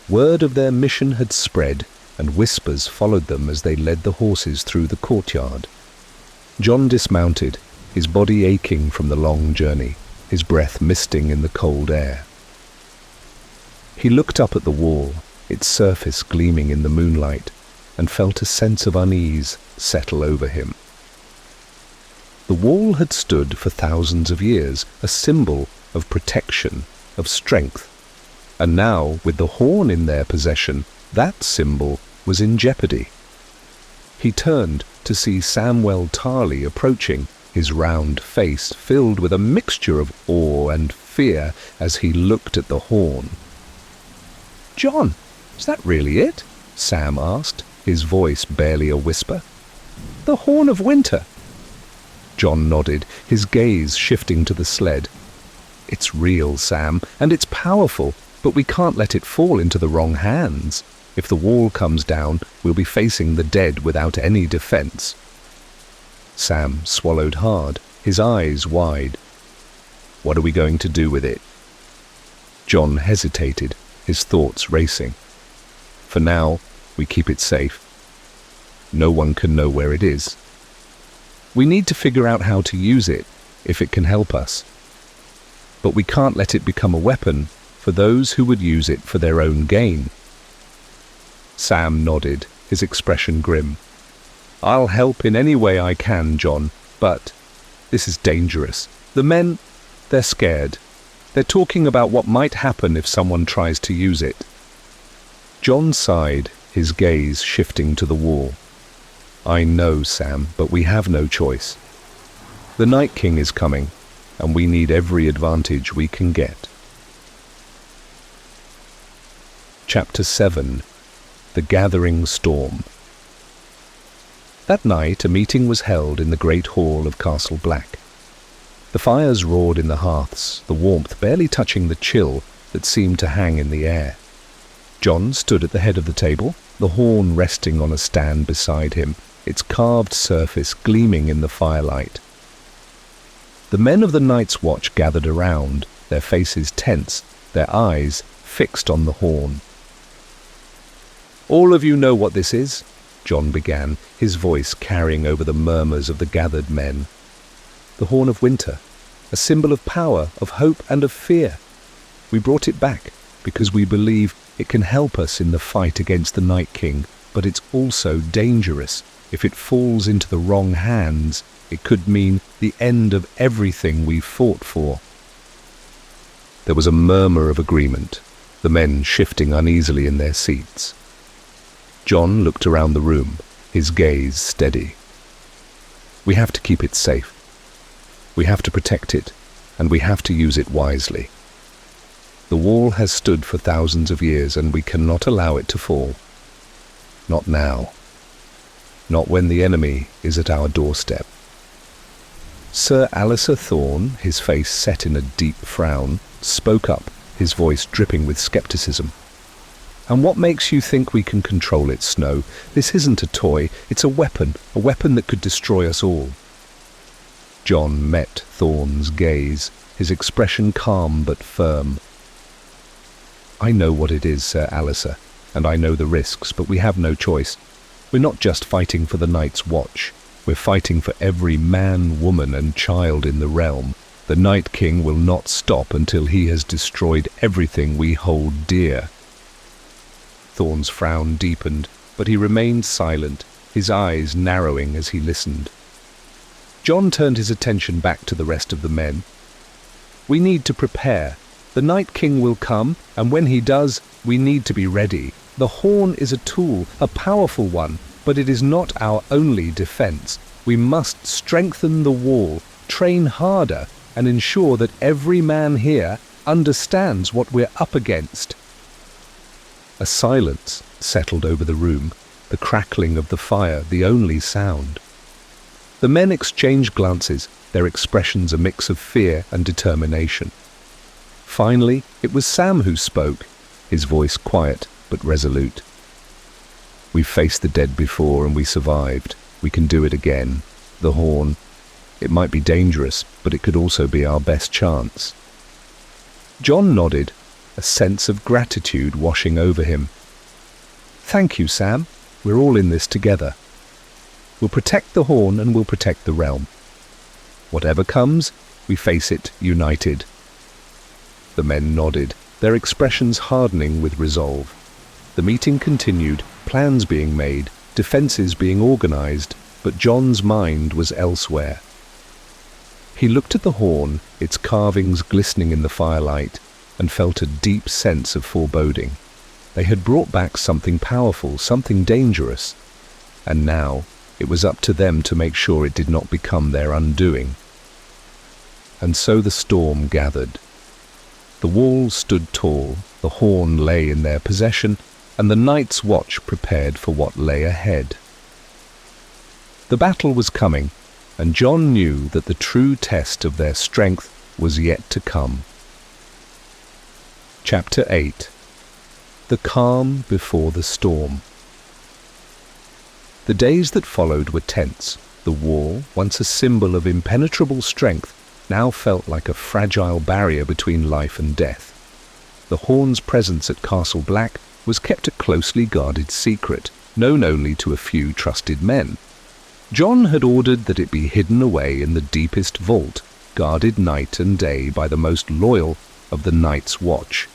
Word of their mission had spread, and whispers followed them as they led the horses through the courtyard. Jon dismounted, his body aching from the long journey, his breath misting in the cold air. He looked up at the wall, its surface gleaming in the moonlight, and felt a sense of unease settle over him. The wall had stood for thousands of years, a symbol of protection, of strength, and now, with the horn in their possession, that symbol was in jeopardy. He turned to see Samwell Tarly approaching, his round face filled with a mixture of awe and fear as he looked at the horn. "John, is that really it?" Sam asked, his voice barely a whisper. "The Horn of Winter." John nodded, his gaze shifting to the sled. "It's real, Sam, and it's powerful, but we can't let it fall into the wrong hands. If the wall comes down, we'll be facing the dead without any defense." Sam swallowed hard, his eyes wide. "What are we going to do with it?" John hesitated, his thoughts racing. "For now, we keep it safe. No one can know where it is. We need to figure out how to use it, if it can help us. But we can't let it become a weapon for those who would use it for their own gain." Sam nodded, his expression grim. "I'll help in any way I can, John, but this is dangerous. The men, they're scared. They're talking about what might happen if someone tries to use it." John sighed, his gaze shifting to the wall. "I know, Sam, but we have no choice. The Night King is coming, and we need every advantage we can get." Chapter 7. The Gathering Storm. That night a meeting was held in the great hall of Castle Black. The fires roared in the hearths, the warmth barely touching the chill that seemed to hang in the air. John stood at the head of the table, the horn resting on a stand beside him, its carved surface gleaming in the firelight. The men of the Night's Watch gathered around, their faces tense, their eyes fixed on the horn. "All of you know what this is?" John began, his voice carrying over the murmurs of the gathered men. "The Horn of Winter, a symbol of power, of hope and of fear. We brought it back because we believe it can help us in the fight against the Night King, but it's also dangerous. If it falls into the wrong hands, it could mean the end of everything we've fought for." There was a murmur of agreement, the men shifting uneasily in their seats. John looked around the room, his gaze steady. "We have to keep it safe. We have to protect it, and we have to use it wisely. The wall has stood for thousands of years, and we cannot allow it to fall. Not now. Not when the enemy is at our doorstep." Sir Alistair Thorne, his face set in a deep frown, spoke up, his voice dripping with skepticism. "And what makes you think we can control it, Snow? This isn't a toy, it's a weapon that could destroy us all." John met Thorne's gaze, his expression calm but firm. "I know what it is, Sir Alistair, and I know the risks, but we have no choice. We're not just fighting for the Night's Watch. We're fighting for every man, woman and child in the realm. The Night King will not stop until he has destroyed everything we hold dear." Thorne's frown deepened, but he remained silent, his eyes narrowing as he listened. John turned his attention back to the rest of the men. "We need to prepare. The Night King will come, and when he does, we need to be ready. The horn is a tool, a powerful one, but it is not our only defense. We must strengthen the wall, train harder, and ensure that every man here understands what we're up against." A silence settled over the room, the crackling of the fire the only sound. The men exchanged glances, their expressions a mix of fear and determination. Finally, it was Sam who spoke, his voice quiet but resolute. "We've faced the dead before and we survived. We can do it again. The horn, it might be dangerous, but it could also be our best chance." John nodded, a sense of gratitude washing over him. "Thank you, Sam. We're all in this together. We'll protect the horn and we'll protect the realm. Whatever comes, We face it united." The men nodded, their expressions hardening with resolve. The meeting continued, plans being made, defences being organised, but Jon's mind was elsewhere. He looked at the horn, its carvings glistening in the firelight, and felt a deep sense of foreboding. They had brought back something powerful, something dangerous, and now it was up to them to make sure it did not become their undoing. And so the storm gathered. The walls stood tall, the horn lay in their possession, and the Night's Watch prepared for what lay ahead. The battle was coming, and Jon knew that the true test of their strength was yet to come. Chapter 8. The Calm Before the Storm. The days that followed were tense. The wall, once a symbol of impenetrable strength, now felt like a fragile barrier between life and death. The horn's presence at Castle Black was kept a closely guarded secret, known only to a few trusted men. Jon had ordered that it be hidden away in the deepest vault, guarded night and day by the most loyal of the Night's Watch.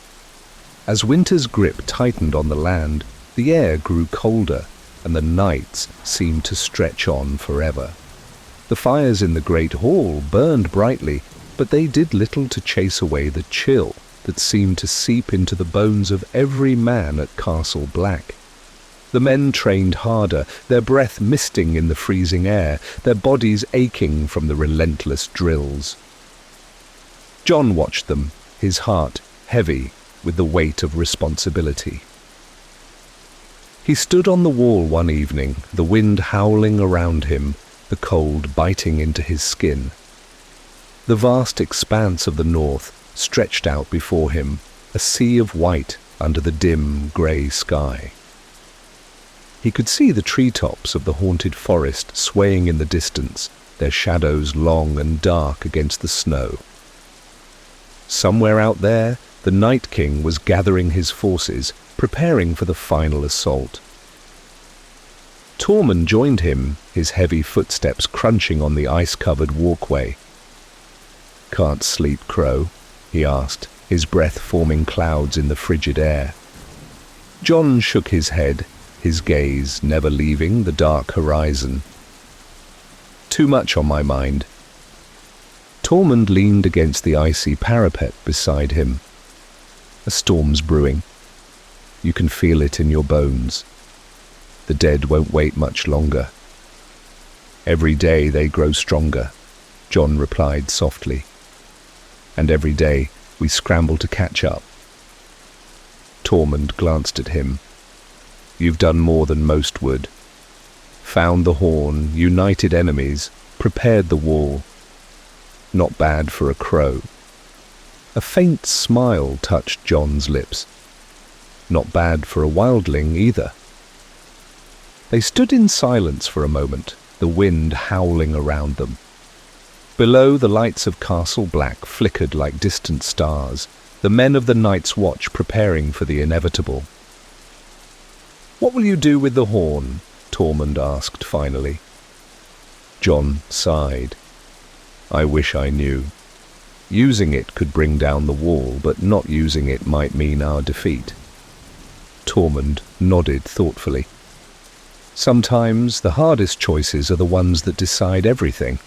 As winter's grip tightened on the land, the air grew colder, and the nights seemed to stretch on forever. The fires in the great hall burned brightly, but they did little to chase away the chill that seemed to seep into the bones of every man at Castle Black. The men trained harder, their breath misting in the freezing air, their bodies aching from the relentless drills. Jon watched them, his heart heavy with the weight of responsibility. He stood on the wall one evening, the wind howling around him, the cold biting into his skin. The vast expanse of the north stretched out before him, a sea of white under the dim grey sky. He could see the treetops of the haunted forest swaying in the distance, their shadows long and dark against the snow. Somewhere out there, the Night King was gathering his forces, preparing for the final assault. Tormund joined him, his heavy footsteps crunching on the ice-covered walkway. "Can't sleep, Crow?" he asked, his breath forming clouds in the frigid air. Jon shook his head, his gaze never leaving the dark horizon. "Too much on my mind." Tormund leaned against the icy parapet beside him. "A storm's brewing. You can feel it in your bones. The dead won't wait much longer." "Every day they grow stronger," Jon replied softly. "And every day we scramble to catch up." Tormund glanced at him. "You've done more than most would. Found the horn, united enemies, prepared the wall. Not bad for a crow." A faint smile touched Jon's lips. Not bad for a wildling either. They stood in silence for a moment, the wind howling around them. Below, the lights of Castle Black flickered like distant stars, the men of the Night's Watch preparing for the inevitable. "What will you do with the horn?" Tormund asked finally. Jon sighed. "I wish I knew. Using it could bring down the wall, but not using it might mean our defeat." Tormund nodded thoughtfully. "Sometimes the hardest choices are the ones that decide everything."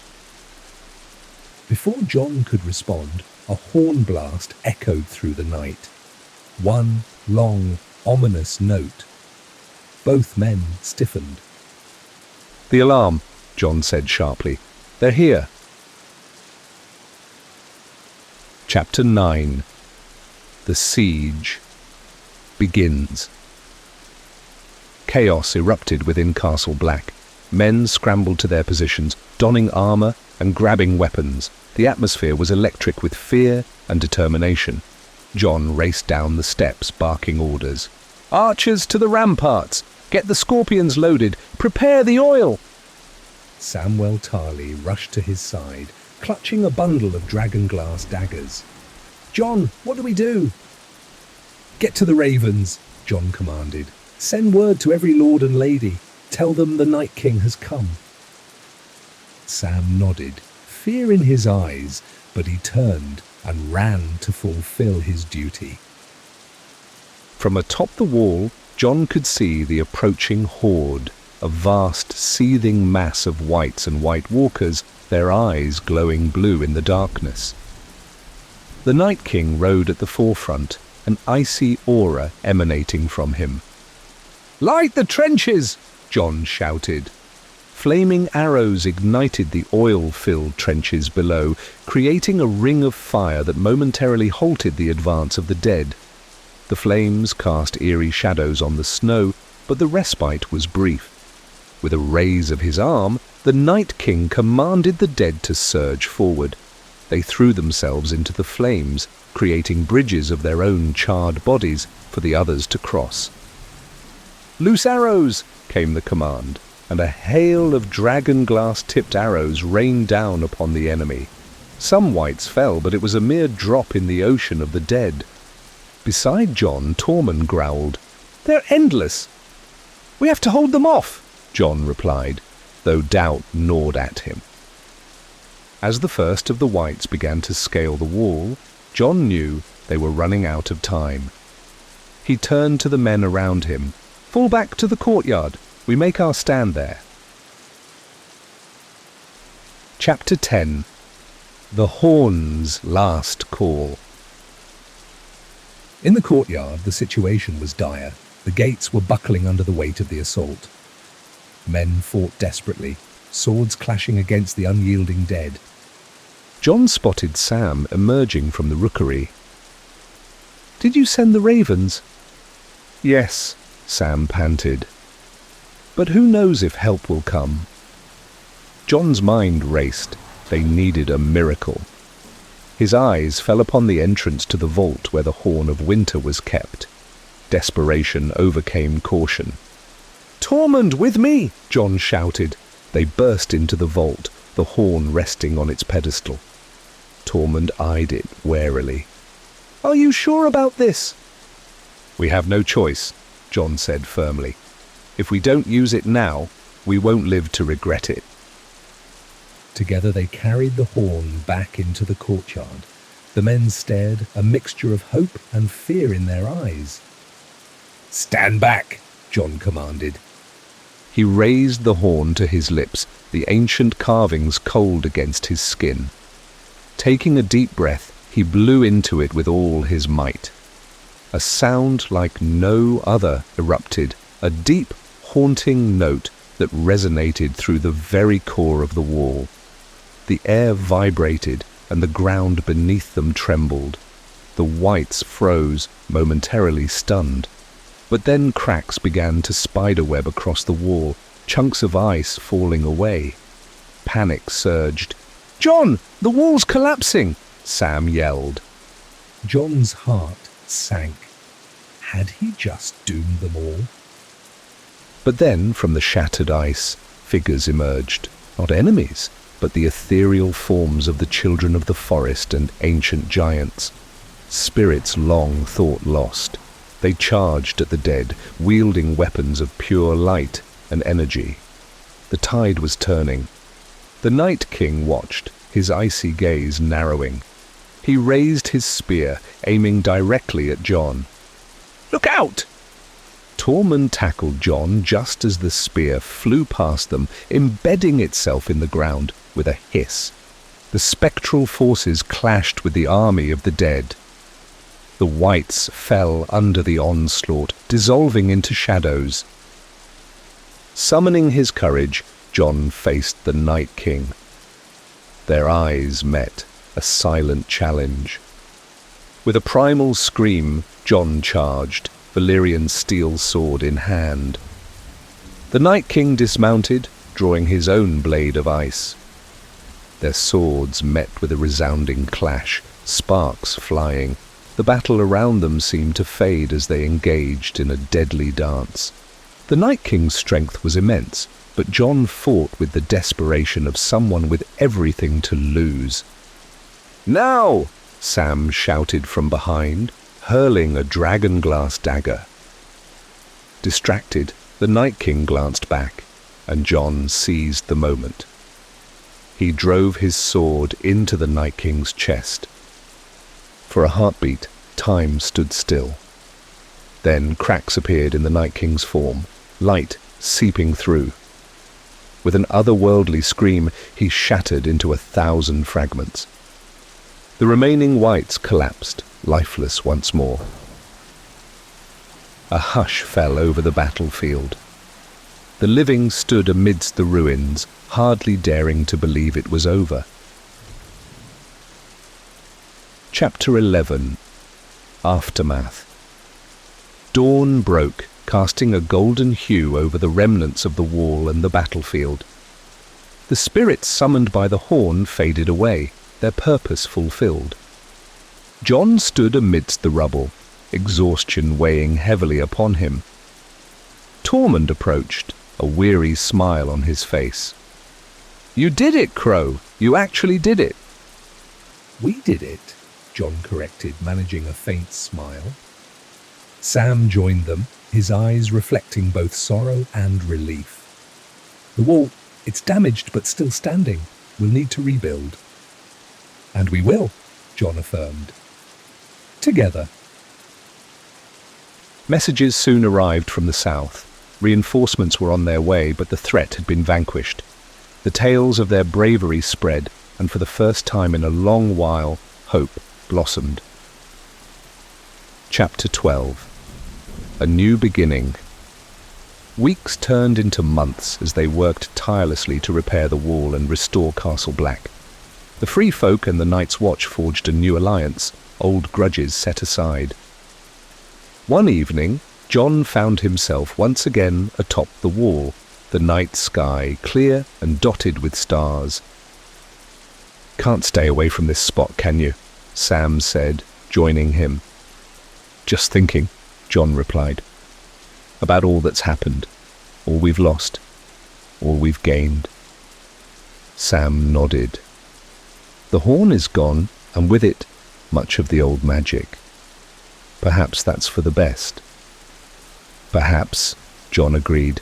Before Jon could respond, a horn blast echoed through the night. One long, ominous note. Both men stiffened. "The alarm," Jon said sharply. "They're here." Chapter 9. The Siege begins. Chaos erupted within Castle Black. Men scrambled to their positions, donning armour and grabbing weapons. The atmosphere was electric with fear and determination. Jon raced down the steps, barking orders. "Archers to the ramparts! Get the scorpions loaded! Prepare the oil!" Samwell Tarly rushed to his side, clutching a bundle of dragonglass daggers. "Jon, what do we do?" "Get to the ravens," Jon commanded. "Send word to every lord and lady. Tell them the Night King has come." Sam nodded, fear in his eyes, but he turned and ran to fulfill his duty. From atop the wall, Jon could see the approaching horde, a vast, seething mass of whites and white walkers, their eyes glowing blue in the darkness. The Night King rode at the forefront, an icy aura emanating from him. "Light the trenches!" Jon shouted. Flaming arrows ignited the oil-filled trenches below, creating a ring of fire that momentarily halted the advance of the dead. The flames cast eerie shadows on the snow, but the respite was brief. With a raise of his arm, the Night King commanded the dead to surge forward. They threw themselves into the flames, creating bridges of their own charred bodies for the others to cross. "Loose arrows!" came the command, and a hail of dragon-glass-tipped arrows rained down upon the enemy. Some whites fell, but it was a mere drop in the ocean of the dead. Beside Jon, Tormund growled, "They're endless!" "We have to hold them off," Jon replied, though doubt gnawed at him. As the first of the whites began to scale the wall, Jon knew they were running out of time. He turned to the men around him. "Fall back to the courtyard. We make our stand there." Chapter 10. The Horn's Last Call. In the courtyard, the situation was dire. The gates were buckling under the weight of the assault. Men fought desperately, swords clashing against the unyielding dead. Jon spotted Sam emerging from the rookery. "Did you send the ravens?" "Yes," Sam panted. "But who knows if help will come?" Jon's mind raced. They needed a miracle. His eyes fell upon the entrance to the vault where the Horn of Winter was kept. Desperation overcame caution. "Tormund, with me!" Jon shouted. They burst into the vault, the horn resting on its pedestal. Tormund eyed it warily. "Are you sure about this?" "We have no choice," Jon said firmly. "If we don't use it now, we won't live to regret it." Together they carried the horn back into the courtyard. The men stared, a mixture of hope and fear in their eyes. "Stand back," Jon commanded. He raised the horn to his lips, the ancient carvings cold against his skin. Taking a deep breath, he blew into it with all his might. A sound like no other erupted, a deep, haunting note that resonated through the very core of the wall. The air vibrated, and the ground beneath them trembled. The whites froze, momentarily stunned. But then cracks began to spiderweb across the wall, chunks of ice falling away. Panic surged. "Jon, the wall's collapsing!" Sam yelled. Jon's heart sank. Had he just doomed them all? But then, from the shattered ice, figures emerged. Not enemies, but the ethereal forms of the children of the forest and ancient giants. Spirits long thought lost. They charged at the dead, wielding weapons of pure light and energy. The tide was turning. The Night King watched, his icy gaze narrowing. He raised his spear, aiming directly at Jon. "Look out!" Tormund tackled Jon just as the spear flew past them, embedding itself in the ground with a hiss. The spectral forces clashed with the army of the dead. The whites fell under the onslaught, dissolving into shadows. Summoning his courage, Jon faced the Night King. Their eyes met, a silent challenge. With a primal scream, Jon charged, Valyrian's steel sword in hand. The Night King dismounted, drawing his own blade of ice. Their swords met with a resounding clash, sparks flying. The battle around them seemed to fade as they engaged in a deadly dance. The Night King's strength was immense, but Jon fought with the desperation of someone with everything to lose. "Now!" Sam shouted from behind, hurling a dragon-glass dagger. Distracted, the Night King glanced back, and Jon seized the moment. he drove his sword into the Night King's chest. For a heartbeat, time stood still. Then cracks appeared in the Night King's form, light seeping through. With an otherworldly scream, he shattered into 1,000 fragments. The remaining wights collapsed, lifeless once more. A hush fell over the battlefield. The living stood amidst the ruins, hardly daring to believe it was over. Chapter 11. Aftermath. Dawn broke, casting a golden hue over the remnants of the wall and the battlefield. The spirits summoned by the horn faded away, their purpose fulfilled. Jon stood amidst the rubble, exhaustion weighing heavily upon him. Tormund approached, a weary smile on his face. "You did it, Crow! You actually did it!" "We did it," Jon corrected, managing a faint smile. Sam joined them, his eyes reflecting both sorrow and relief. "The wall, it's damaged but still standing. We'll need to rebuild." "And we will," Jon affirmed. "Together." Messages soon arrived from the south. Reinforcements were on their way, but the threat had been vanquished. The tales of their bravery spread, and for the first time in a long while, hope blossomed. Chapter 12. A New Beginning. Weeks turned into months as they worked tirelessly to repair the wall and restore Castle Black. The Free Folk and the Night's Watch forged a new alliance, old grudges set aside. One evening, Jon found himself once again atop the wall, the night sky clear and dotted with stars. "Can't stay away from this spot, can you?" Sam said, joining him. "Just thinking," Jon replied, "about all that's happened, all we've lost, all we've gained." Sam nodded. "The horn is gone, and with it, much of the old magic. Perhaps that's for the best." "Perhaps," Jon agreed.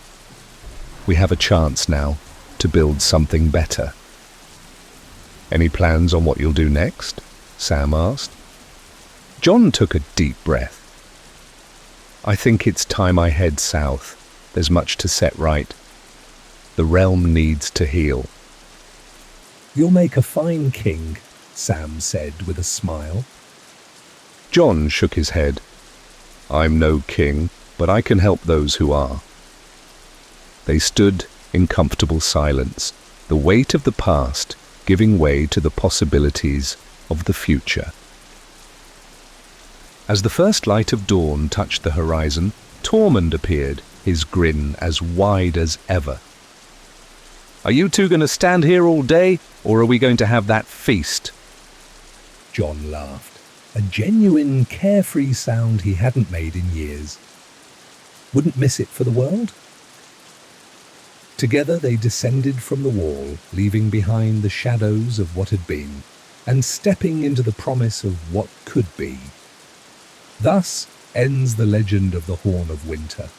"We have a chance now to build something better." "Any plans on what you'll do next?" Sam asked. Jon took a deep breath. "I think it's time I head south. There's much to set right. The realm needs to heal." "You'll make a fine king," Sam said with a smile. Jon shook his head. "I'm no king, but I can help those who are." They stood in comfortable silence, the weight of the past giving way to the possibilities of the future. As the first light of dawn touched the horizon, Tormund appeared, his grin as wide as ever. "Are you two going to stand here all day, or are we going to have that feast?" Jon laughed, a genuine, carefree sound he hadn't made in years. "Wouldn't miss it for the world." Together they descended from the wall, leaving behind the shadows of what had been, and stepping into the promise of what could be. Thus ends the legend of the Horn of Winter.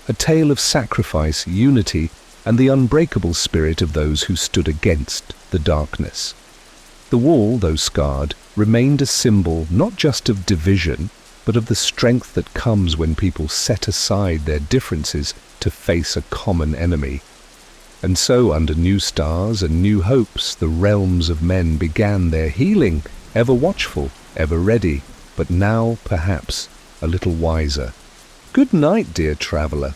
A tale of sacrifice, unity, and the unbreakable spirit of those who stood against the darkness. The wall, though scarred, remained a symbol not just of division, but of the strength that comes when people set aside their differences to face a common enemy. And so, under new stars and new hopes, the realms of men began their healing, ever watchful, ever ready, but now, perhaps, a little wiser. "Good night, dear traveller,"